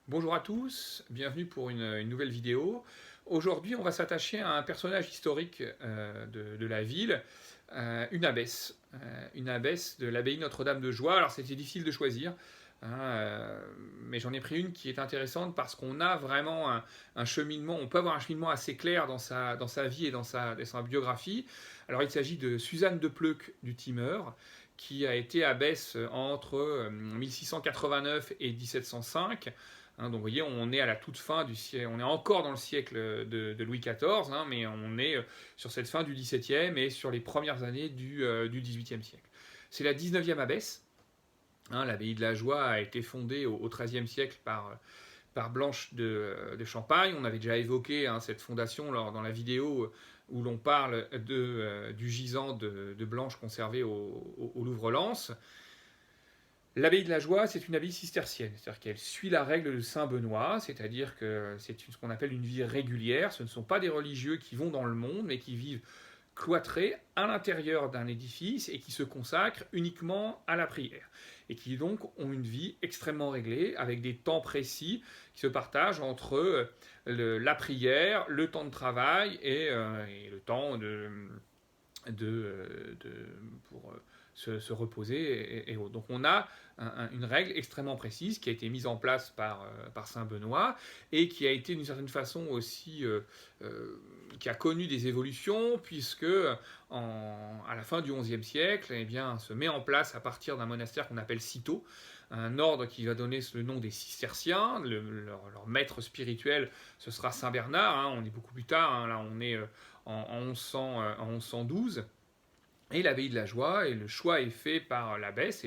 Bonjour à tous, bienvenue pour une nouvelle vidéo. Aujourd'hui, on va s'attacher à un personnage historique de la ville, une abbesse de l'abbaye Notre-Dame de Joie. Alors, c'était difficile de choisir, mais j'en ai pris une qui est intéressante parce qu'on a vraiment un cheminement, on peut avoir un cheminement assez clair dans sa vie et dans sa biographie. Alors, il s'agit de Suzanne de Pleuc du Timeur, qui a été abbesse entre 1689 et 1705. Donc vous voyez, on est à la toute fin du siècle, on est encore dans le siècle de Louis XIV, mais on est sur cette fin du XVIIe et sur les premières années du XVIIIe siècle. C'est la 19e abbesse. L'abbaye de la Joie a été fondée au XIIIe siècle par Blanche de Champagne. On avait déjà évoqué cette fondation dans la vidéo où l'on parle du gisant de Blanche conservé au Louvre-Lens. L'abbaye de la Joie, c'est une abbaye cistercienne, c'est-à-dire qu'elle suit la règle de Saint Benoît, c'est-à-dire que c'est ce qu'on appelle une vie régulière. Ce ne sont pas des religieux qui vont dans le monde, mais qui vivent cloîtrés à l'intérieur d'un édifice et qui se consacrent uniquement à la prière. Et qui donc ont une vie extrêmement réglée, avec des temps précis qui se partagent entre la prière, le temps de travail et le temps pour se reposer et autres. Donc on a une règle extrêmement précise qui a été mise en place par Saint Benoît et qui a été d'une certaine façon aussi qui a connu des évolutions puisque à la fin du XIe siècle, eh bien, se met en place à partir d'un monastère qu'on appelle Cîteaux, un ordre qui va donner le nom des cisterciens. Leur maître spirituel, ce sera Saint Bernard. On est beaucoup plus tard. Là, on est en 1112. Et l'abbaye de la Joie, et le choix est fait par l'abbesse,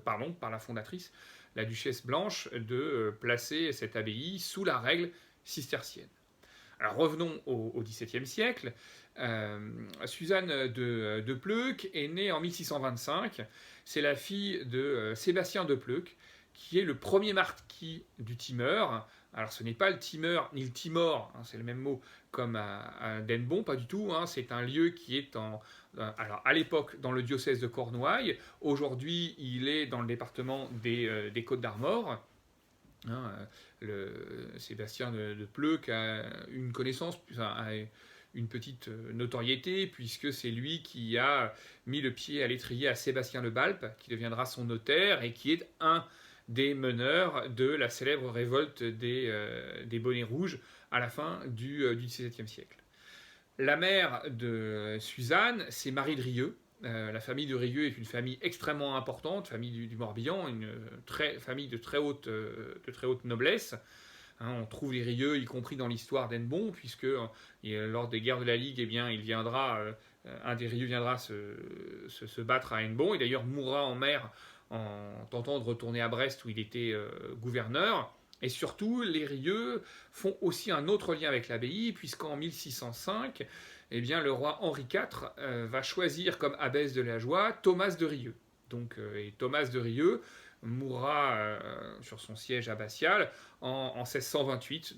par la fondatrice, la duchesse Blanche, de placer cette abbaye sous la règle cistercienne. Alors revenons au XVIIe siècle. Suzanne de Pleuc est née en 1625. C'est la fille de Sébastien de Pleuc, qui est le premier marquis du Timeur. Alors ce n'est pas le Timeur ni le Timor, c'est le même mot comme à Denbon, pas du tout. C'est un lieu qui est alors à l'époque dans le diocèse de Cornouailles. Aujourd'hui, il est dans le département des Côtes-d'Armor. Sébastien de Pleuc a une connaissance, a une petite notoriété, puisque c'est lui qui a mis le pied à l'étrier à Sébastien le Balpe, qui deviendra son notaire et qui est un des meneurs de la célèbre révolte des bonnets rouges à la fin du XVIIe siècle. La mère de Suzanne, c'est Marie de Rieux. La famille de Rieux est une famille extrêmement importante, famille du Morbihan, une famille de très haute noblesse. On trouve les Rieux, y compris dans l'histoire d'Hennebont, puisque lors des guerres de la Ligue, un des Rieux viendra se battre à Hennebont, et d'ailleurs mourra en mer en tentant de retourner à Brest où il était gouverneur. Et surtout, les Rieux font aussi un autre lien avec l'abbaye, puisqu'en 1605, le roi Henri IV va choisir comme abbesse de la Joie Thomas de Rieux. Et Thomas de Rieux mourra sur son siège abbatial en 1628,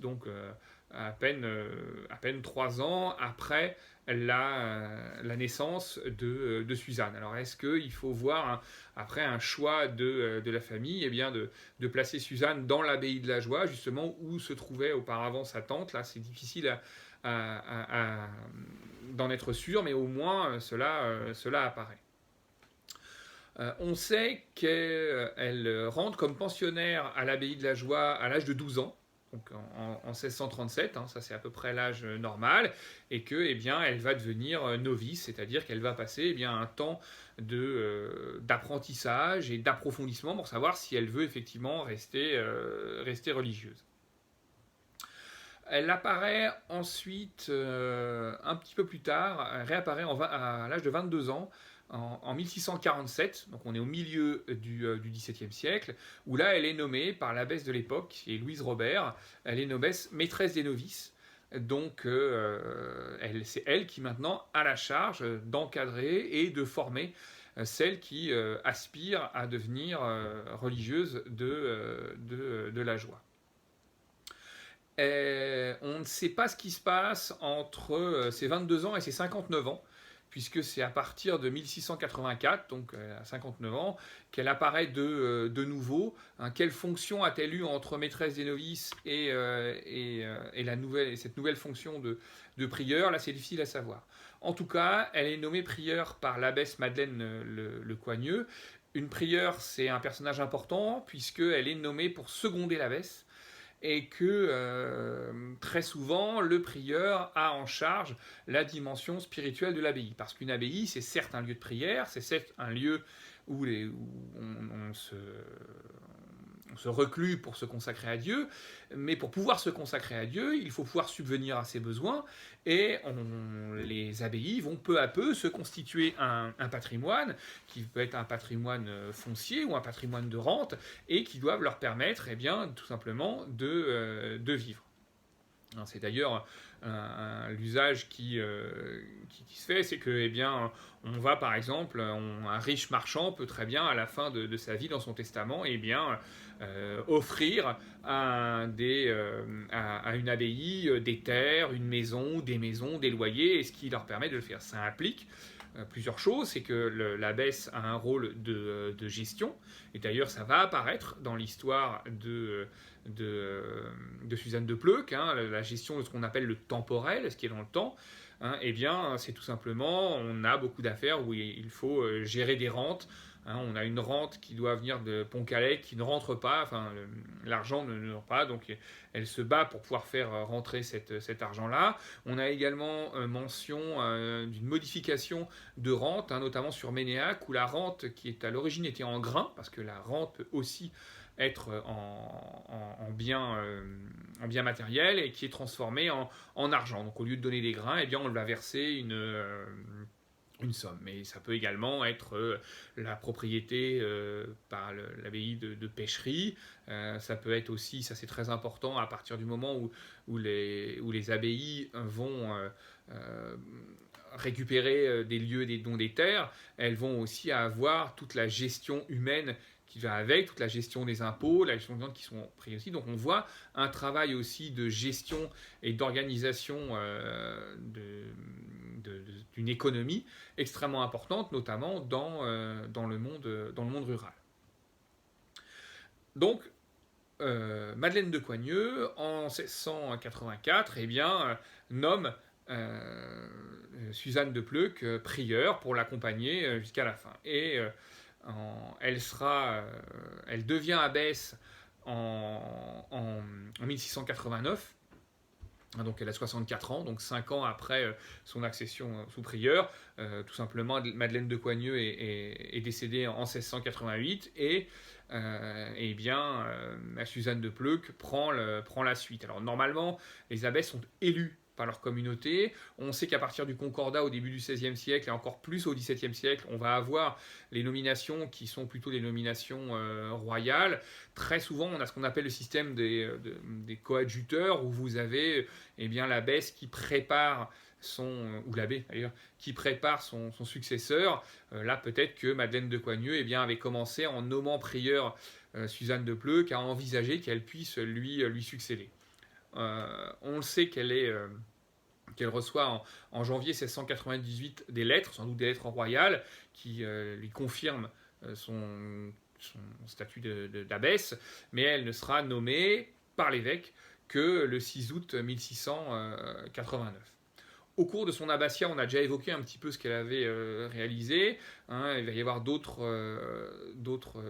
à peine 3 ans après la naissance de Suzanne. Alors est-ce qu'il faut voir, après un choix de la famille, de placer Suzanne dans l'abbaye de la Joie, justement où se trouvait auparavant sa tante? Là, c'est difficile d'en être sûr, mais au moins cela apparaît. On sait qu'elle rentre comme pensionnaire à l'abbaye de la Joie à l'âge de 12 ans, donc en 1637, ça c'est à peu près l'âge normal, et que elle va devenir novice, c'est-à-dire qu'elle va passer un temps d'apprentissage et d'approfondissement pour savoir si elle veut effectivement rester religieuse. Elle apparaît ensuite, un petit peu plus tard, elle réapparaît à l'âge de 22 ans, en 1647, donc on est au milieu du XVIIe siècle, où là elle est nommée par l'abbesse de l'époque, qui est Louise Robert. Elle est maîtresse des novices, donc c'est elle qui maintenant a la charge d'encadrer et de former celles qui aspirent à devenir religieuses de la Joie. On ne sait pas ce qui se passe entre ses 22 ans et ses 59 ans, puisque c'est à partir de 1684, donc à 59 ans, qu'elle apparaît de nouveau. Hein, quelle fonction a-t-elle eu entre maîtresse des novices et cette nouvelle fonction de prieure? Là, c'est difficile à savoir. En tout cas, elle est nommée prieure par l'abbesse Madeleine Le Coigneux. Une prieure, c'est un personnage important, puisqu'elle est nommée pour seconder l'abbesse, et que très souvent, le prieur a en charge la dimension spirituelle de l'abbaye. Parce qu'une abbaye, c'est certes un lieu de prière, c'est certes un lieu où on se reclut pour se consacrer à Dieu, mais pour pouvoir se consacrer à Dieu, il faut pouvoir subvenir à ses besoins, et les abbayes vont peu à peu se constituer un patrimoine, qui peut être un patrimoine foncier ou un patrimoine de rente, et qui doivent leur permettre, eh bien, tout simplement, de vivre. C'est d'ailleurs l'usage qui se fait, c'est que, eh bien, on va par exemple, un riche marchand peut très bien, à la fin de sa vie dans son testament, eh bien, offrir à une abbaye des terres, une maison, des maisons, des loyers, et ce qui leur permet de le faire. Ça implique plusieurs choses, c'est que l'abbesse a un rôle de gestion, et d'ailleurs ça va apparaître dans l'histoire de Suzanne de Pleuc, hein, la gestion de ce qu'on appelle le temporel, ce qui est dans le temps. Hein, eh bien, c'est tout simplement, on a beaucoup d'affaires où il faut gérer des rentes. Hein, on a une rente qui doit venir de Pont-Calais qui ne rentre pas, enfin l'argent ne rentre pas, donc elle se bat pour pouvoir faire rentrer cet argent-là. On a également mention d'une modification de rente, hein, notamment sur Ménéac, où la rente qui est à l'origine était en grains, parce que la rente peut aussi être en bien matériel, et qui est transformée en argent. Donc au lieu de donner des grains, eh bien, on va verser une somme. Mais ça peut également être la propriété par l'abbaye de pêcherie. Ça peut être aussi, ça c'est très important, à partir du moment où les abbayes vont récupérer des lieux, des dons, des terres, elles vont aussi avoir toute la gestion humaine qui va avec, toute la gestion des impôts, la gestion des ventes qui sont pris aussi. Donc on voit un travail aussi de gestion et d'organisation d'une économie extrêmement importante, notamment dans le monde rural. Donc, Madeleine de Coigneux, en 1684, eh bien, nomme Suzanne de Pleuc prieure pour l'accompagner jusqu'à la fin. Et elle devient abbesse en 1689. Donc elle a 64 ans, donc 5 ans après son accession sous prieur. Tout simplement, Madeleine de Coigneux est décédée en 1688, et bien, Suzanne de Pleuc prend la suite. Alors normalement, les abbesses sont élues par leur communauté. On sait qu'à partir du Concordat au début du XVIe siècle, et encore plus au XVIIe siècle, on va avoir les nominations qui sont plutôt des nominations royales. Très souvent, on a ce qu'on appelle le système des coadjuteurs, où vous avez bien l'abbesse qui prépare ou l'abbé d'ailleurs, qui prépare son successeur. Là, peut-être que Madeleine de Coigneux avait commencé, en nommant prieur Suzanne de Pleuc, à envisager qu'elle puisse lui succéder. On le sait qu'elle reçoit en janvier 1698 des lettres, sans doute des lettres royales, qui lui confirment son statut d'abbesse, mais elle ne sera nommée par l'évêque que le 6 août 1689. Au cours de son abbatiat, on a déjà évoqué un petit peu ce qu'elle avait réalisé. Hein, il va y avoir d'autres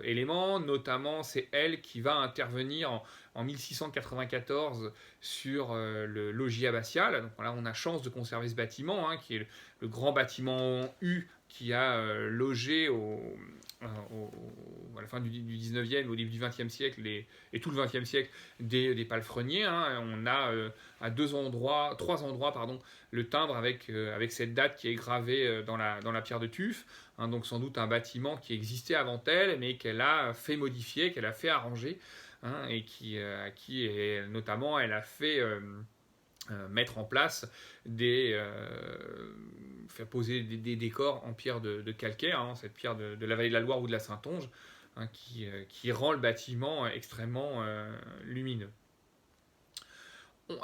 éléments, notamment c'est elle qui va intervenir en 1694 sur le logis abbatial. Donc là, on a chance de conserver ce bâtiment, hein, qui est le grand bâtiment U qui a logé à la fin du 19e, au début du 20e siècle, et tout le 20e siècle, des palefreniers. Hein. On a à trois endroits, le timbre avec cette date qui est gravée dans la pierre de tuf. Hein, donc sans doute un bâtiment qui existait avant elle, mais qu'elle a fait modifier, qu'elle a fait arranger, hein, et notamment elle a fait mettre en place faire poser des décors en pierre de calcaire, hein, cette pierre de la vallée de la Loire ou de la Saintonge, hein, qui rend le bâtiment extrêmement lumineux.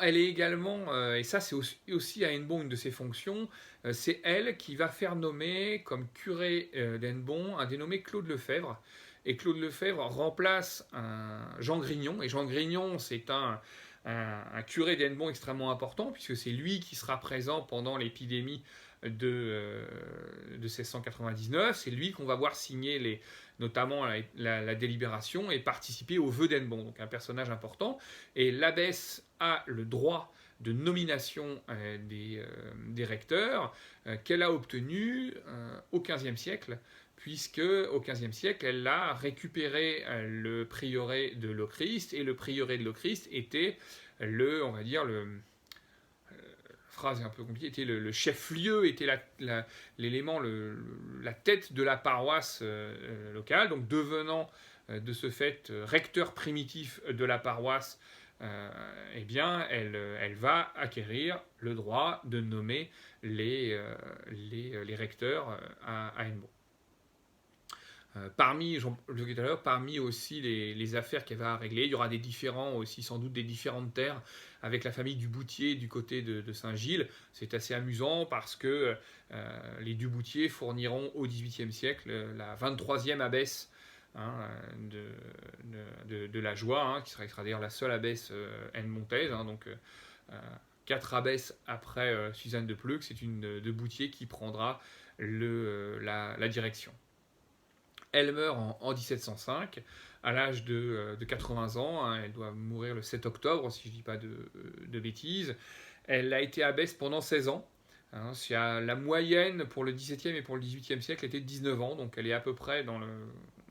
Elle est également, et ça c'est aussi à Hennebont une de ses fonctions, c'est elle qui va faire nommer comme curé d'Hennebont un dénommé Claude Lefebvre. Et Claude Lefebvre remplace Jean Grignon, et Jean Grignon c'est un curé d'Hennebont extrêmement important, puisque c'est lui qui sera présent pendant l'épidémie de 1699, c'est lui qu'on va voir signer notamment la délibération et participer aux vœux d'Hennebont, donc un personnage important. Et l'abbesse a le droit de nomination des recteurs qu'elle a obtenu au XVe siècle, puisque au XVe siècle, elle a récupéré le prieuré de Lochrist, et le prieuré de Lochrist était on va dire, phrase est un peu compliquée, était le chef-lieu, était l'élément, la tête de la paroisse locale, donc devenant de ce fait recteur primitif de la paroisse, eh bien, elle va acquérir le droit de nommer les recteurs à Hennebont. Parmi, je le disais tout à l'heure, parmi aussi les affaires qu'elle va régler, il y aura des différents aussi, sans doute des différentes terres avec la famille Duboutier du côté de Saint-Gilles. C'est assez amusant parce que les Duboutier fourniront au XVIIIe siècle la 23e abbesse de la Joie, qui sera d'ailleurs la seule abbesse hennebontaise. Donc 4 abbesses après Suzanne de Pleux, c'est une de Boutier qui prendra la direction. Elle meurt en 1705, à l'âge de 80 ans. Elle doit mourir le 7 octobre, si je ne dis pas de bêtises. Elle a été abbesse pendant 16 ans. La moyenne pour le XVIIe et pour le XVIIIe siècle était de 19 ans, donc elle est à peu près dans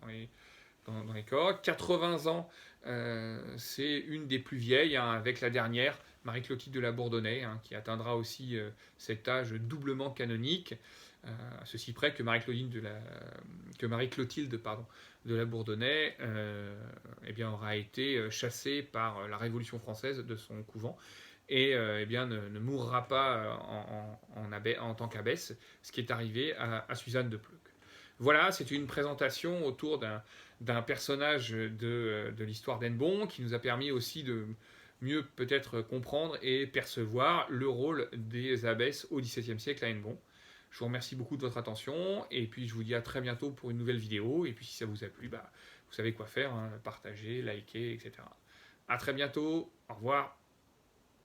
les corps. 80 ans, c'est une des plus vieilles, avec la dernière, Marie-Clotilde de la Bourdonnais, qui atteindra aussi cet âge doublement canonique. À ceci près que Marie-Clotilde de la Bourdonnais aura été chassée par la Révolution française de son couvent et ne mourra pas en tant qu'abbesse, ce qui est arrivé à Suzanne de Pleux. Voilà, c'est une présentation autour d'un personnage de l'histoire d'Hennebont qui nous a permis aussi de mieux peut-être comprendre et percevoir le rôle des abbesses au XVIIe siècle à Hennebont. Je vous remercie beaucoup de votre attention, et puis je vous dis à très bientôt pour une nouvelle vidéo. Et puis si ça vous a plu, vous savez quoi faire, partager, liker, etc. À très bientôt, au revoir.